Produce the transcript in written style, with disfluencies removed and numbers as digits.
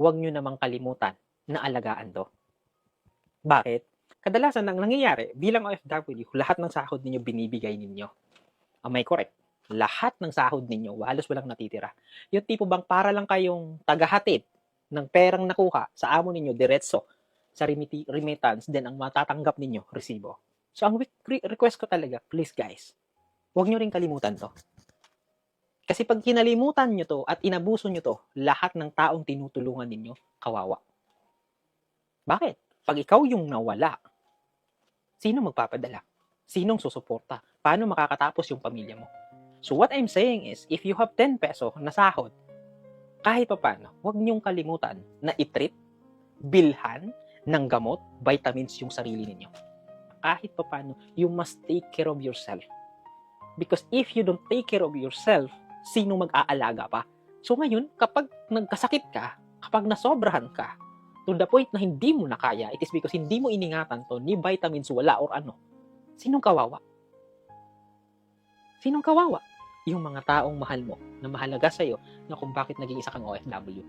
huwag nyo namang kalimutan na alagaan to. Bakit? Kadalasan ang nangyayari bilang OFW, lahat ng sahod ninyo binibigay ninyo. Am I correct? Lahat ng sahod ninyo, halos walang natitira. Yung tipo bang para lang kayong tagahatid ng perang nakuha sa amo ninyo diretso sa remittance, then ang matatanggap ninyo, resibo. So ang request ko talaga, please guys, huwag nyo rin kalimutan to. Kasi pag kinalimutan nyo to at inabuso nyo to, lahat ng taong tinutulungan ninyo, kawawa. Bakit? Pag ikaw yung nawala, sino magpapadala? Sinong susuporta? Paano makakatapos yung pamilya mo? So what I'm saying is, if you have 10 peso na sahod, kahit pa paano, huwag niyong kalimutan na i-treat, bilhan ng gamot, vitamins yung sarili ninyo. Kahit pa paano, you must take care of yourself. Because if you don't take care of yourself, sino mag-aalaga pa? So ngayon, kapag nagkasakit ka, kapag nasobrahan ka, to the point na hindi mo na kaya, it is because hindi mo iningatan to, ni vitamins wala or ano. Sinong kawawa? Sinong kawawa? Yung mga taong mahal mo, na mahalaga sa'yo, na kung bakit naging isa kang OFW.